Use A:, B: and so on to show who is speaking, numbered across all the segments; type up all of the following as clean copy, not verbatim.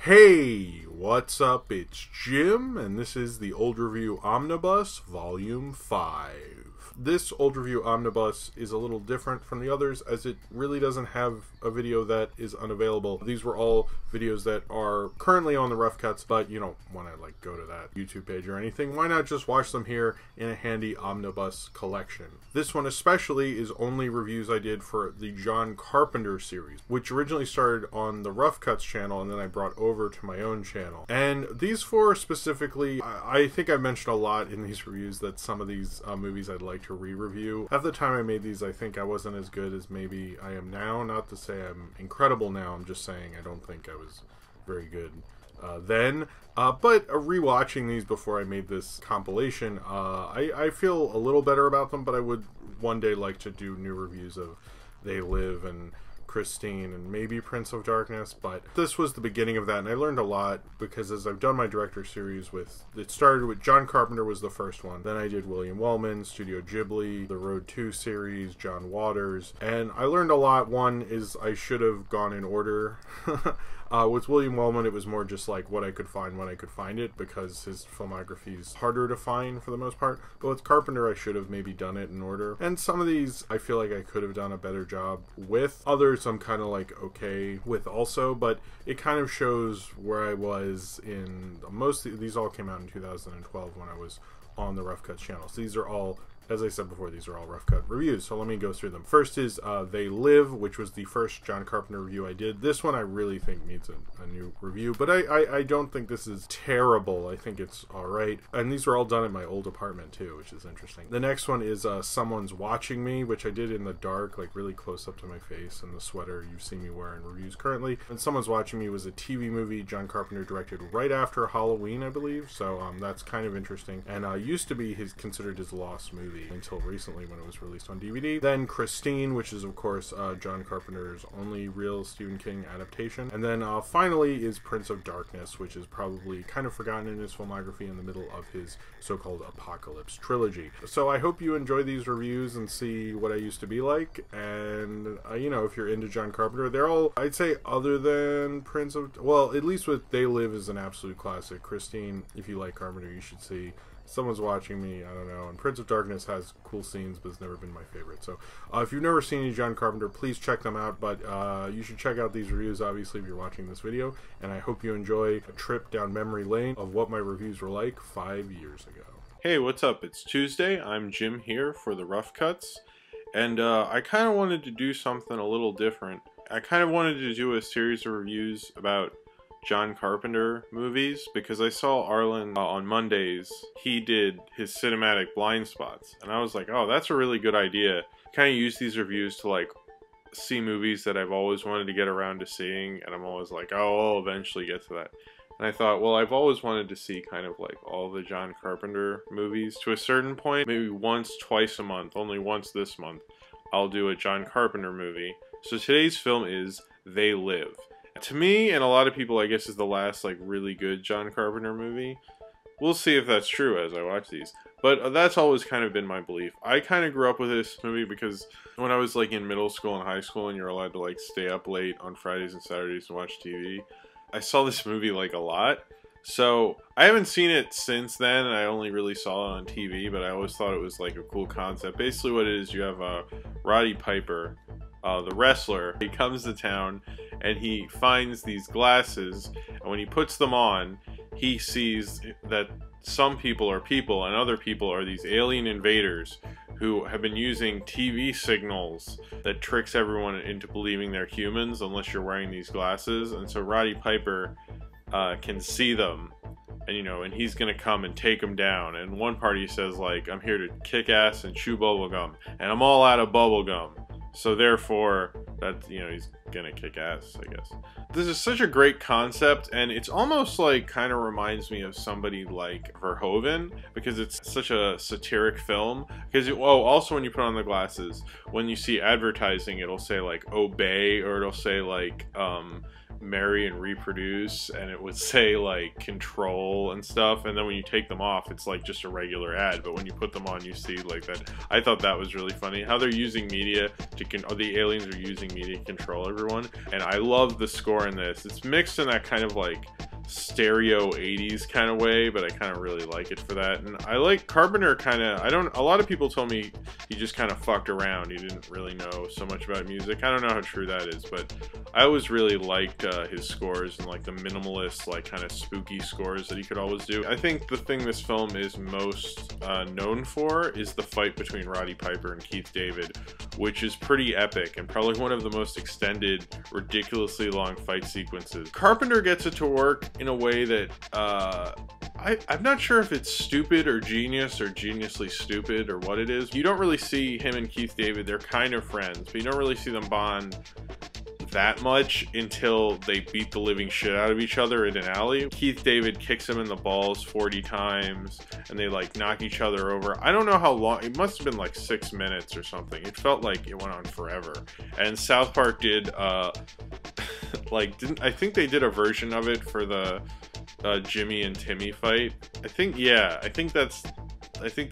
A: Hey, what's up? It's Jim, and this is the Old Review Omnibus, Volume 5. This Old Review Omnibus is a little different from the others, as it really doesn't have a video that is unavailable. These were all videos that are currently on the Rough Cuts, but you don't want to go to that YouTube page or anything. Why not just watch them here in a handy omnibus collection? This one especially is only reviews I did for the John Carpenter series, which originally started on the Rough Cuts channel and then I brought over to my own channel. And these four specifically, I think I've mentioned a lot in these reviews that some of these movies I'd like to re-review. At the time I made these, I think I wasn't as good as maybe I am now. Not to say I'm incredible now, I'm just saying I don't think I was very good then. But rewatching these before I made this compilation, I feel a little better about them, but I would one day like to do new reviews of They Live and Christine and maybe Prince of Darkness, but this was the beginning of that, and I learned a lot because as I've done my director series with, it started with John Carpenter was the first one, then I did William Wellman, Studio Ghibli, the Road 2 series, John Waters, and I learned a lot. One is I should have gone in order. With William Wellman, it was more just like what I could find when I could find it, because his filmography is harder to find for the most part. But with Carpenter, I should have maybe done it in order. And some of these, I feel like I could have done a better job with. Others, I'm kind of like okay with also, but it kind of shows where I was in most of these. All came out in 2012 when I was on the Rough Cuts channel. So these are all, as I said before, these are all Rough Cut reviews, so let me go through them. First is They Live, which was the first John Carpenter review I did. This one I really think needs a new review, but I don't think this is terrible. I think it's alright. And these were all done in my old apartment too, which is interesting. The next one is Someone's Watching Me, which I did in the dark, like really close up to my face, and the sweater you've seen me wear in reviews currently. And Someone's Watching Me was a TV movie John Carpenter directed right after Halloween, I believe, so that's kind of interesting. And used to be considered his lost movie until recently when it was released on DVD. Then Christine, which is of course John Carpenter's only real Stephen King adaptation. And then finally is Prince of Darkness, which is probably kind of forgotten in his filmography in the middle of his so-called Apocalypse trilogy. So I hope you enjoy these reviews and see what I used to be like. And you know, if you're into John Carpenter, they're all, I'd say, other than Prince of, well, at least with They Live is an absolute classic. Christine, if you like Carpenter, you should see. Someone's Watching Me, I don't know, and Prince of Darkness has cool scenes, but it's never been my favorite. So if you've never seen any John Carpenter, please check them out, but you should check out these reviews, obviously, if you're watching this video, and I hope you enjoy a trip down memory lane of what my reviews were like 5 years ago. Hey, what's up? It's Tuesday. I'm Jim here for the Rough Cuts, and I kind of wanted to do something a little different. I kind of wanted to do a series of reviews about John Carpenter movies, because I saw Arlen on Mondays. He did his cinematic blind spots, and I was like, oh, that's a really good idea. Kind of use these reviews to like see movies that I've always wanted to get around to seeing, and I'm always like, oh, I'll eventually get to that. And I thought, well, I've always wanted to see kind of like all the John Carpenter movies to a certain point. Maybe once, twice a month, only once this month, I'll do a John Carpenter movie. So today's film is They Live. To me, and a lot of people, I guess, is the last like really good John Carpenter movie. We'll see if that's true as I watch these, but that's always kind of been my belief. I kind of grew up with this movie because when I was like in middle school and high school and you're allowed to like stay up late on Fridays and Saturdays to watch TV, I saw this movie like a lot. So I haven't seen it since then, and I only really saw it on TV, but I always thought it was like a cool concept. Basically what it is, you have Roddy Piper, the wrestler. He comes to town and he finds these glasses, and when he puts them on, he sees that some people are people and other people are these alien invaders who have been using TV signals that tricks everyone into believing they're humans unless you're wearing these glasses. And so Roddy Piper can see them, and you know, and he's gonna come and take them down. And one part he says like, I'm here to kick ass and chew bubblegum, and I'm all out of bubblegum. So therefore, that, you know, he's gonna kick ass, I guess. This is such a great concept, and it's almost like kind of reminds me of somebody like Verhoeven, because it's such a satiric film. Because also when you put on the glasses, when you see advertising, it'll say like obey, or it'll say like marry and reproduce, and it would say like control and stuff, and then when you take them off it's like just a regular ad, but when you put them on you see like that. I thought that was really funny how they're using media to the aliens are using media to control everyone. And I love the score in this. It's mixed in that kind of like stereo 80s kind of way, but I kind of really like it for that. And I like Carpenter kind of, a lot of people told me he just kind of fucked around, he didn't really know so much about music. I don't know how true that is, but I always really liked his scores and like the minimalist, like kind of spooky scores that he could always do. I think the thing this film is most known for is the fight between Roddy Piper and Keith David, which is pretty epic and probably one of the most extended, ridiculously long fight sequences. Carpenter gets it to work in a way that I'm not sure if it's stupid or genius or geniusly stupid or what it is. You don't really see him and Keith David, they're kind of friends, but you don't really see them bond that much until they beat the living shit out of each other in an alley. Keith David kicks him in the balls 40 times and they like knock each other over. I don't know how long, it must have been like 6 minutes or something. It felt like it went on forever. And South Park did I think they did a version of it for the Jimmy and Timmy fight. I think they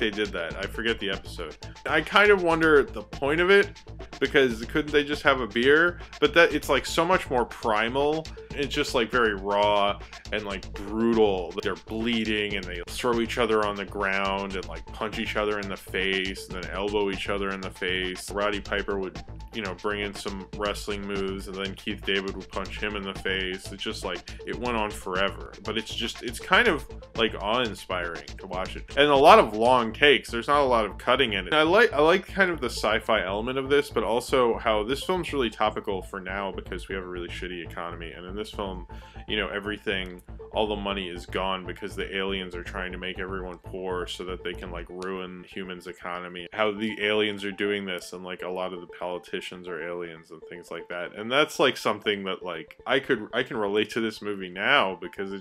A: did that. I forget the episode. I kind of wonder the point of it, because couldn't they just have a beer? But that it's like so much more primal. It's just like very raw and like brutal. They're bleeding and they throw each other on the ground and like punch each other in the face and then elbow each other in the face. Roddy Piper would, you know, bring in some wrestling moves and then Keith David would punch him in the face. It's just like, it went on forever. But it's kind of like awe-inspiring to watch it. And a lot of long takes. There's not a lot of cutting in it. I like kind of the sci-fi element of this, but also how this film's really topical for now because we have a really shitty economy. And in this film, you know, everything, all the money is gone because the aliens are trying to make everyone poor so that they can like ruin humans' economy. How the aliens are doing this, and like a lot of the politicians are aliens and things like that. And that's like something that like I can relate to this movie now, because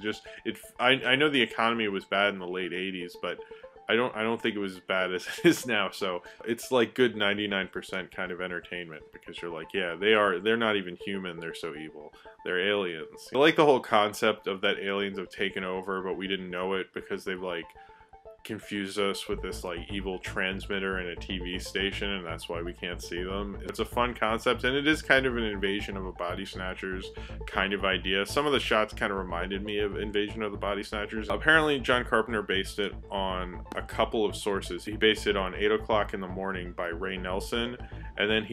A: I know the economy was bad in the late 80s, but I don't think it was as bad as it is now. So it's like good 99% kind of entertainment, because you're like, yeah, they're not even human, they're so evil, they're aliens. I like the whole concept of that aliens have taken over, but we didn't know it because they've like confused us with this like evil transmitter in a TV station, and that's why we can't see them. It's a fun concept, and it is kind of an Invasion of the Body Snatchers kind of idea. Some of the shots kind of reminded me of Invasion of the Body Snatchers. Apparently John Carpenter based it on a couple of sources. He based it on 8 O'Clock in the Morning by Ray Nelson, and then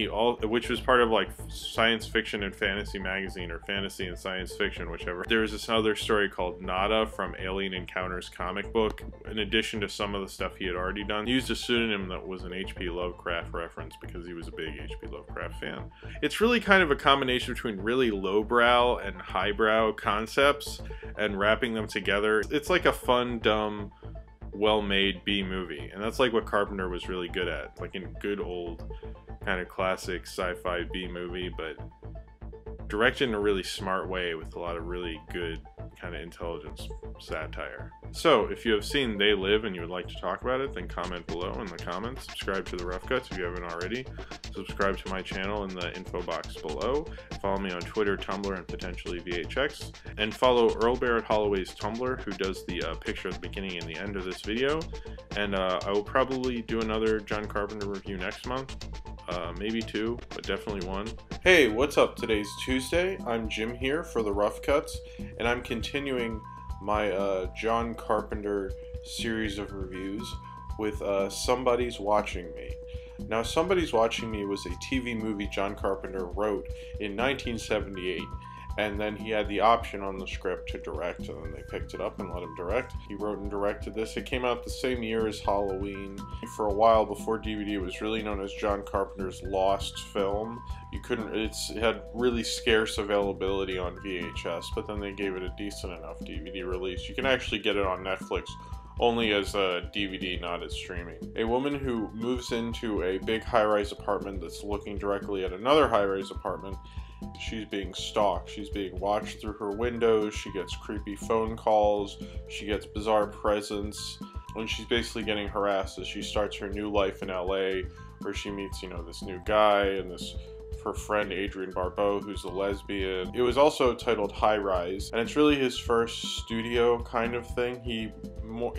A: which was part of like Science Fiction and Fantasy magazine, or Fantasy and Science Fiction, whichever. There was this other story called Nada from Alien Encounters comic book, in addition to some of the stuff he had already done. He used a pseudonym that was an H.P. Lovecraft reference because he was a big H.P. Lovecraft fan. It's really kind of a combination between really lowbrow and highbrow concepts and wrapping them together. It's like a fun, dumb, well-made B movie, and that's like what Carpenter was really good at, like in good old kind of classic sci-fi B movie, but directed in a really smart way with a lot of really good kind of intelligent satire. So if you have seen They Live and you would like to talk about it, then comment below in the comments. Subscribe to The Rough Cuts if you haven't already. Subscribe to my channel in the info box below. Follow me on Twitter, Tumblr, and potentially VHX. And follow Earl Barrett Holloway's Tumblr, who does the picture at the beginning and the end of this video. And I will probably do another John Carpenter review next month. Maybe 2, but definitely 1. Hey, what's up? Today's Tuesday. I'm Jim here for The Rough Cuts, and I'm continuing my John Carpenter series of reviews with Somebody's Watching Me. Now, Somebody's Watching Me was a TV movie John Carpenter wrote in 1978. And then he had the option on the script to direct, and then they picked it up and let him direct. He wrote and directed this. It came out the same year as Halloween. For a while before DVD, it was really known as John Carpenter's Lost Film. It had really scarce availability on VHS, but then they gave it a decent enough DVD release. You can actually get it on Netflix only as a DVD, not as streaming. A woman who moves into a big high-rise apartment that's looking directly at another high-rise apartment. She's being stalked. She's being watched through her windows. She gets creepy phone calls. She gets bizarre presents. And she's basically getting harassed as she starts her new life in LA, where she meets, you know, this new guy and this for friend Adrienne Barbeau, who's a lesbian. It was also titled High Rise, and it's really his first studio kind of thing. He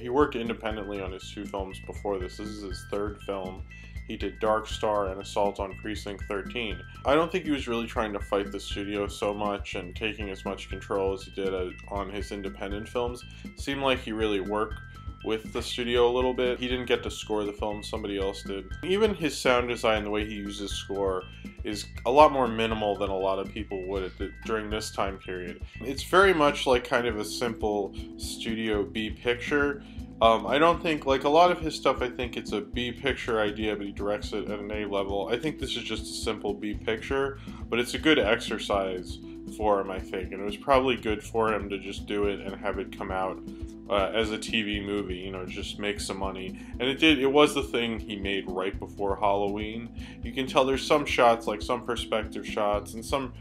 A: worked independently on his 2 films before this. This is his 3rd film. He did Dark Star and Assault on Precinct 13. I don't think he was really trying to fight the studio so much and taking as much control as he did on his independent films. It seemed like he really worked with the studio a little bit. He didn't get to score the film, somebody else did. Even his sound design, the way he uses score, is a lot more minimal than a lot of people would during this time period. It's very much like kind of a simple Studio B picture. I don't think, like a lot of his stuff, I think it's a B picture idea, but he directs it at an A level. I think this is just a simple B picture, but it's a good exercise for him, I think. And it was probably good for him to just do it and have it come out as a TV movie, you know, just make some money. And it did. It was the thing he made right before Halloween. You can tell there's some shots, like some perspective shots and some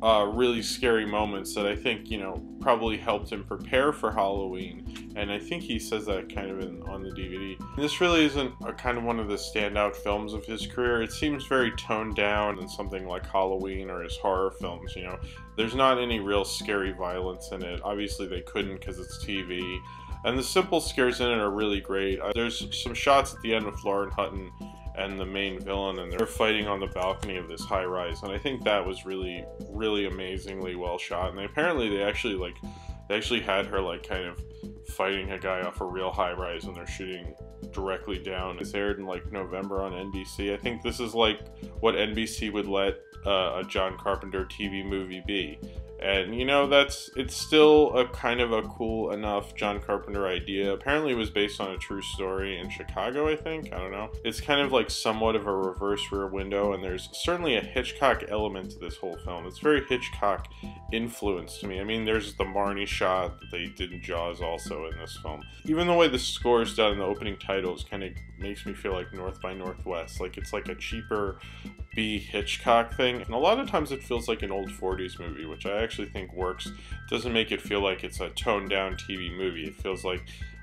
A: really scary moments that I think, you know, probably helped him prepare for Halloween. And I think he says that kind of on the DVD. This really isn't kind of one of the standout films of his career. It seems very toned down in something like Halloween or his horror films, you know. There's not any real scary violence in it. Obviously they couldn't because it's TV. And the simple scares in it are really great. There's some shots at the end with Lauren Hutton and the main villain, and they're fighting on the balcony of this high rise, and I think that was really, really amazingly well shot. And they actually had her like kind of fighting a guy off a real high rise, and they're shooting directly down. It's aired in like November on NBC. I think this is like what NBC would let a John Carpenter TV movie be. And you know, it's still a kind of a cool enough John Carpenter idea. Apparently it was based on a true story in Chicago, I think. I don't know. It's kind of like somewhat of a reverse Rear Window, and there's certainly a Hitchcock element to this whole film. It's very Hitchcock influenced to me. I mean, there's the Marnie shot that they did in Jaws also in this film. Even the way the score is done in the opening titles kind of makes me feel like North by Northwest. Like it's like a cheaper B Hitchcock thing. And a lot of times it feels like an old 40s movie, which I actually think works. It doesn't make it feel like it's a toned down TV movie. It feels like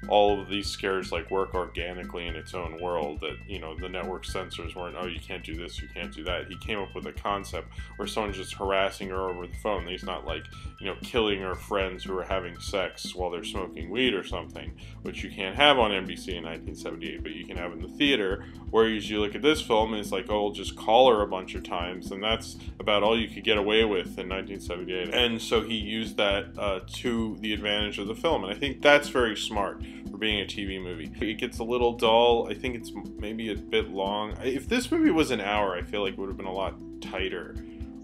A: all of these scares like work organically in its own world, that, you know, the network censors weren't, oh, you can't do this, you can't do that. He came up with a concept where someone's just harassing her over the phone. He's not like, you know, killing her friends who are having sex while they're smoking weed or something, which you can't have on NBC in 1978, but you can have in the theater. Whereas you look at this film and it's like, oh, just call her a bunch of times, and that's about all you could get away with in 1978. And so he used that to the advantage of the film, and I think that's very smart for being a TV movie. It gets a little dull. I think it's maybe a bit long. If this movie was an hour, I feel like it would have been a lot tighter,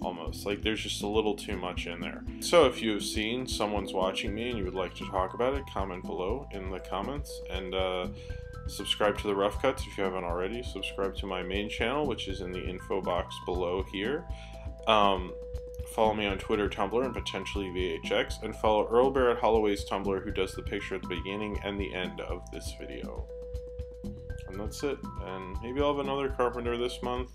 A: almost. Like there's just a little too much in there. So if you have seen Someone's Watching Me and you would like to talk about it, comment below in the comments, and subscribe to the Rough Cuts if you haven't already. Subscribe to my main channel, which is in the info box below here. Follow me on Twitter, Tumblr, and potentially VHX, and follow Earl Barrett Holloway's Tumblr, who does the picture at the beginning and the end of this video. And that's it. And maybe I'll have another Carpenter this month.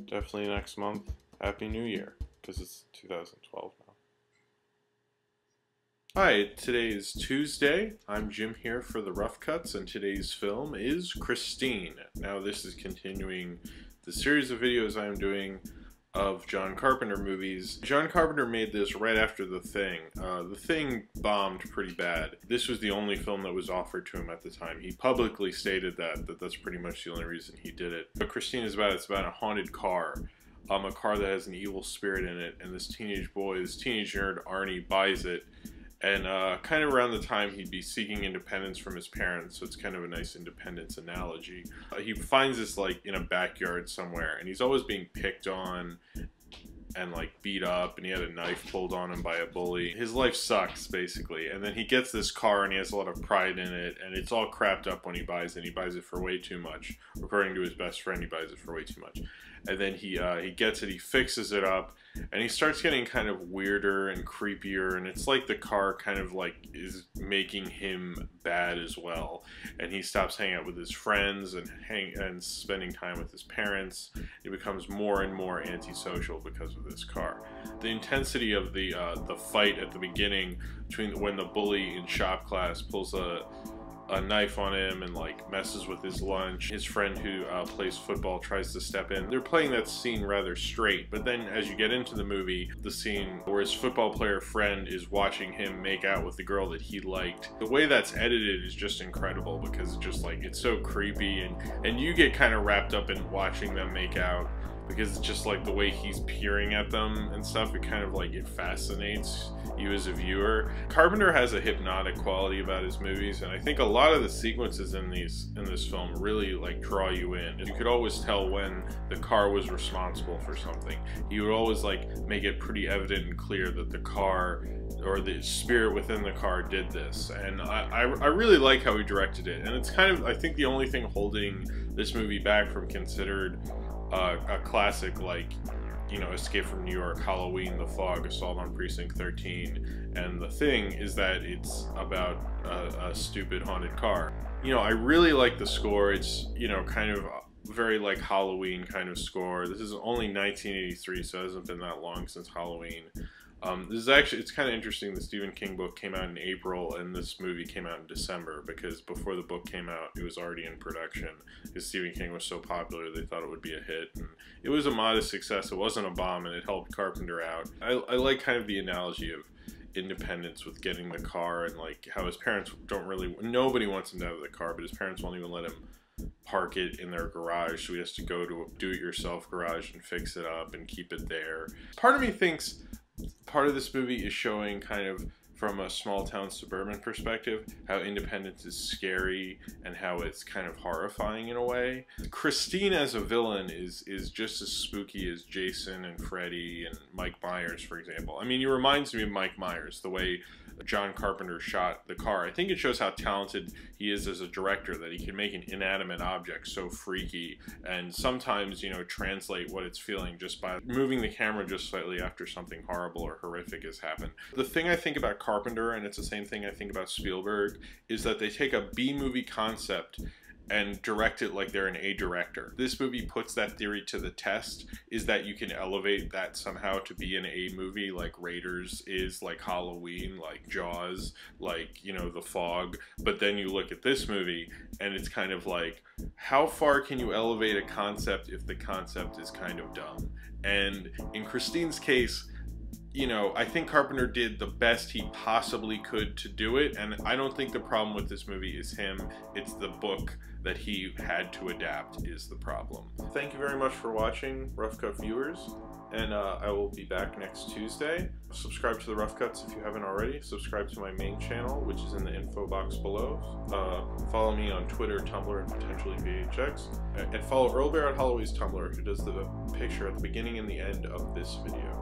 A: Definitely next month. Happy New Year, because it's 2012 now. Hi, today is Tuesday. I'm Jim here for the Rough Cuts, and today's film is Christine. Now this is continuing the series of videos I'm doing of John Carpenter movies. John Carpenter made this right after The Thing. The Thing bombed pretty bad. This was the only film that was offered to him at the time. He publicly stated that's pretty much the only reason he did it. What Christine is about, it's about a haunted car. A car that has an evil spirit in it, and this teenage nerd, Arnie, buys it. And kind of around the time he'd be seeking independence from his parents, so it's kind of a nice independence analogy. He finds this like in a backyard somewhere, and he's always being picked on and like beat up, and he had a knife pulled on him by a bully. His life sucks, basically. And then he gets this car, and he has a lot of pride in it, and it's all crapped up when he buys it. He buys it for way too much. According to his best friend, he buys it for way too much. And then he gets it, he fixes it up, and he starts getting kind of weirder and creepier, and it's like the car kind of like is making him bad as well. And he stops hanging out with his friends and spending time with his parents. He becomes more and more antisocial because of this car. The intensity of the fight at the beginning between when the bully in shop class pulls a a knife on him and like messes with his lunch. His friend who plays football tries to step in. They're playing that scene rather straight, but then as you get into the movie, the scene where his football player friend is watching him make out with the girl that he liked, the way that's edited is just incredible, because it's just like, it's so creepy, and you get kind of wrapped up in watching them make out, because it's just like the way he's peering at them and stuff, it kind of like, it fascinates you as a viewer. Carpenter has a hypnotic quality about his movies, and I think a lot of the sequences in this film really like draw you in. You could always tell when the car was responsible for something. He would always like make it pretty evident and clear that the car or the spirit within the car did this, and I really like how he directed it. And it's kind of, I think, the only thing holding this movie back from considered a classic like, you know, Escape from New York, Halloween, The Fog, Assault on Precinct 13, and The Thing, is that it's about a stupid haunted car. You know, I really like the score. It's, you know, kind of very like Halloween kind of score. This is only 1983, so it hasn't been that long since Halloween. This is actually, it's kind of interesting. The Stephen King book came out in April and this movie came out in December, because before the book came out it was already in production, because Stephen King was so popular they thought it would be a hit, and it was a modest success. It wasn't a bomb, and it helped Carpenter out. I like kind of the analogy of independence with getting the car, and like how his parents don't really, nobody wants him to have the car, but his parents won't even let him park it in their garage, so he has to go to a do-it-yourself garage and fix it up and keep it there. Part of me thinks part of this movie is showing kind of from a small town suburban perspective how independence is scary and how it's kind of horrifying in a way. Christine as a villain is just as spooky as Jason and Freddy and Mike Myers, for example. I mean, he reminds me of Mike Myers, the way John Carpenter shot the car. I think it shows how talented he is as a director, that he can make an inanimate object so freaky, and sometimes, you know, translate what it's feeling just by moving the camera just slightly after something horrible or horrific has happened. The thing I think about Carpenter, and it's the same thing I think about Spielberg, is that they take a B-movie concept and direct it like they're an A director. This movie puts that theory to the test, is that you can elevate that somehow to be an A movie, like Raiders is, like Halloween, like Jaws, like, you know, The Fog. But then you look at this movie and it's kind of like, how far can you elevate a concept if the concept is kind of dumb? And in Christine's case, you know, I think Carpenter did the best he possibly could to do it, and I don't think the problem with this movie is him. It's the book that he had to adapt is the problem. Thank you very much for watching, Rough Cut viewers, and I will be back next Tuesday. Subscribe to the Rough Cuts if you haven't already. Subscribe to my main channel, which is in the info box below. Follow me on Twitter, Tumblr, and potentially VHX. And follow Earl Bear on Holloway's Tumblr, who does the picture at the beginning and the end of this video.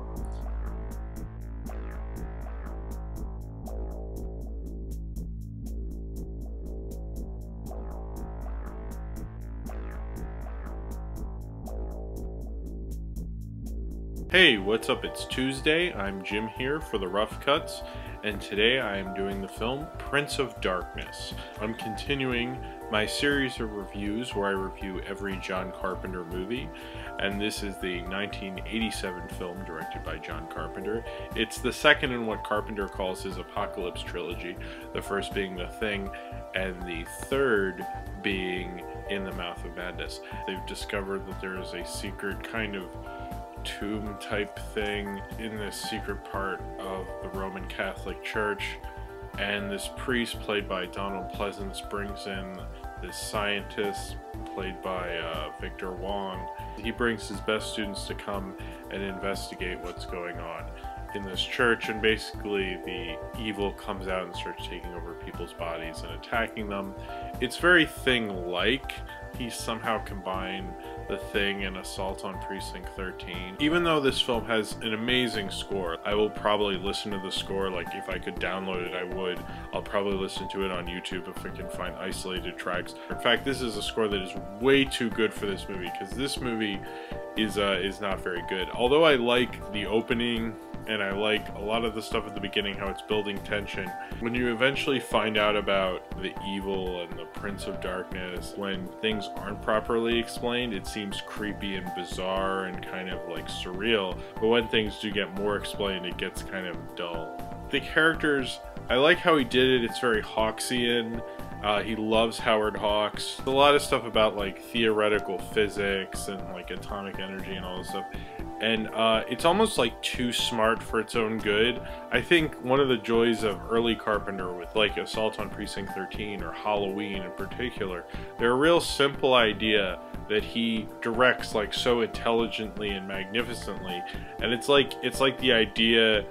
A: Hey, what's up? It's Tuesday. I'm Jim here for the Rough Cuts, and today I am doing the film Prince of Darkness. I'm continuing my series of reviews where I review every John Carpenter movie, and this is the 1987 film directed by John Carpenter. It's the second in what Carpenter calls his Apocalypse trilogy, the first being The Thing, and the third being In the Mouth of Madness. They've discovered that there is a secret kind of tomb type thing in this secret part of the Roman Catholic Church, and this priest played by Donald Pleasance brings in this scientist played by Victor Wong. He brings his best students to come and investigate what's going on in this church, and basically the evil comes out and starts taking over people's bodies and attacking them. It's very Thing-like. He somehow combined The Thing and Assault on Precinct 13. Even though this film has an amazing score, I will probably listen to the score. Like, if I could download it, I would. I'll probably listen to it on YouTube if I can find isolated tracks. In fact, this is a score that is way too good for this movie, because this movie is not very good. Although I like the opening, and I like a lot of the stuff at the beginning, how it's building tension. When you eventually find out about the evil and the Prince of Darkness, when things aren't properly explained, it seems creepy and bizarre and kind of like surreal. But when things do get more explained, it gets kind of dull. The characters, I like how he did it. It's very Hawksian, He loves Howard Hawks. A lot of stuff about like theoretical physics and like atomic energy and all this stuff. And it's almost like too smart for its own good. I think one of the joys of early Carpenter with like Assault on Precinct 13 or Halloween in particular, they're a real simple idea that he directs like so intelligently and magnificently, and it's like the idea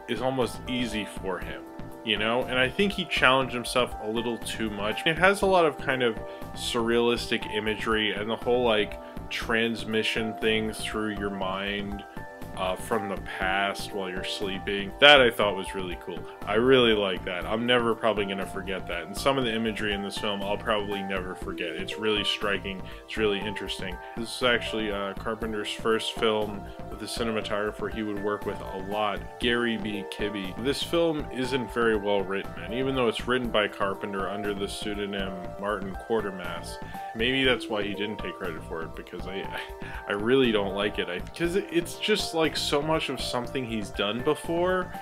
A: is almost easy for him, you know? And I think he challenged himself a little too much. It has a lot of kind of surrealistic imagery and the whole like transmission things through your mind from the past while you're sleeping. That I thought was really cool. I really like that. I'm never probably gonna forget that. And some of the imagery in this film I'll probably never forget. It's really striking. It's really interesting. This is actually Carpenter's first film with a cinematographer he would work with a lot, Gary B. Kibbe. This film isn't very well written, and even though it's written by Carpenter under the pseudonym Martin Quatermass, maybe that's why he didn't take credit for it, because I really don't like it. Because it's just like so much of something he's done before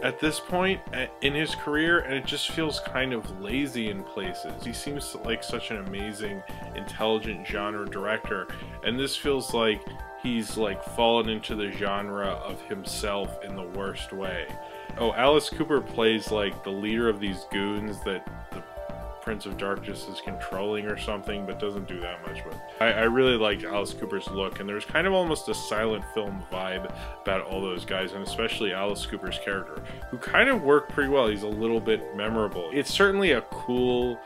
A: at this point in his career, and it just feels kind of lazy in places. He seems like such an amazing, intelligent genre director, and this feels like he's like fallen into the genre of himself in the worst way. Oh, Alice Cooper plays like the leader of these goons that the Prince of Darkness is controlling or something, but doesn't do that much with. I really liked Alice Cooper's look, and there's kind of almost a silent film vibe about all those guys, and especially Alice Cooper's character, who kind of worked pretty well. He's a little bit memorable. It's certainly a cool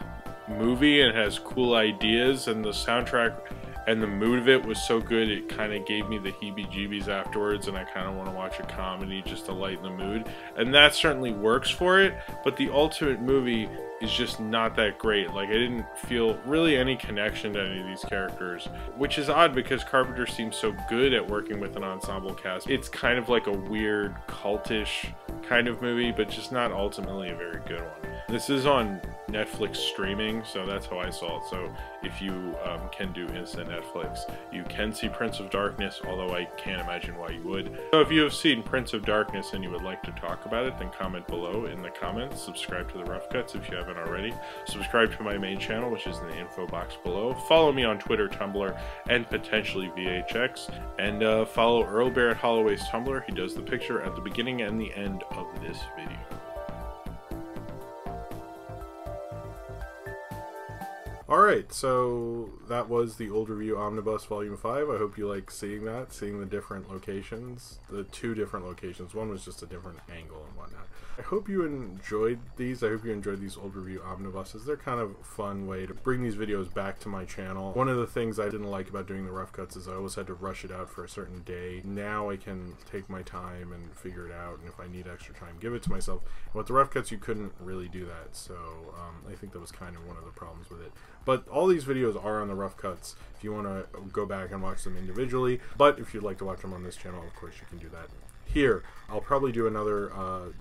A: movie and has cool ideas, and the soundtrack and the mood of it was so good it kind of gave me the heebie-jeebies afterwards, and I kind of want to watch a comedy just to lighten the mood, and that certainly works for it. But the ultimate movie is just not that great. Like, I didn't feel really any connection to any of these characters, which is odd because Carpenter seems so good at working with an ensemble cast. It's kind of like a weird cultish kind of movie, but just not ultimately a very good one. This is on Netflix streaming, so that's how I saw it. So if you can do instant Netflix, you can see Prince of Darkness, although I can't imagine why you would. So if you have seen Prince of Darkness and you would like to talk about it, then comment below in the comments. Subscribe to the Rough Cuts if you haven't already. Subscribe to my main channel, which is in the info box below. Follow me on Twitter, Tumblr, and potentially VHX. And follow Earl Barrett Holloway's Tumblr. He does the picture at the beginning and the end of this video.
B: Alright, so that was the Old Review Omnibus Volume 5. I hope you like seeing that, seeing the different locations, the two different locations. One was just a different angle and whatnot. I hope you enjoyed these. I hope you enjoyed these Old Review Omnibuses. They're kind of a fun way to bring these videos back to my channel. One of the things I didn't like about doing the rough cuts is I always had to rush it out for a certain day. Now I can take my time and figure it out, and if I need extra time, give it to myself. And with the rough cuts, you couldn't really do that, so I think that was kind of one of the problems with it. But all these videos are on the rough cuts if you want to go back and watch them individually. But if you'd like to watch them on this channel, of course you can do that here. I'll probably do another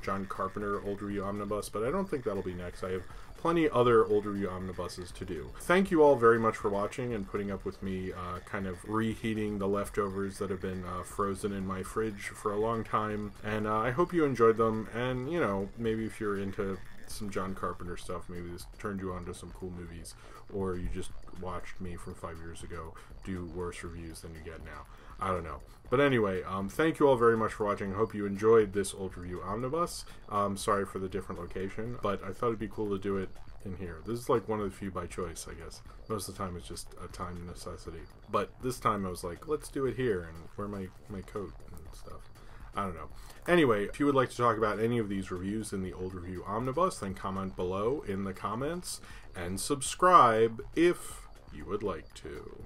B: John Carpenter Old Review Omnibus, but I don't think that'll be next. I have plenty other Old Review Omnibuses to do. Thank you all very much for watching and putting up with me kind of reheating the leftovers that have been frozen in my fridge for a long time. And I hope you enjoyed them, and you know, maybe if you're into some John Carpenter stuff, maybe this turned you on to some cool movies, or you just watched me from 5 years ago do worse reviews than you get now. I don't know. But anyway, thank you all very much for watching. I hope you enjoyed this Old Review Omnibus. Sorry for the different location, but I thought it'd be cool to do it in here. This is like one of the few by choice, I guess. Most of the time it's just a time necessity. But this time I was like, let's do it here and wear my coat and stuff. I don't know. Anyway, if you would like to talk about any of these reviews in the Old Review Omnibus, then comment below in the comments, and subscribe if you would like to.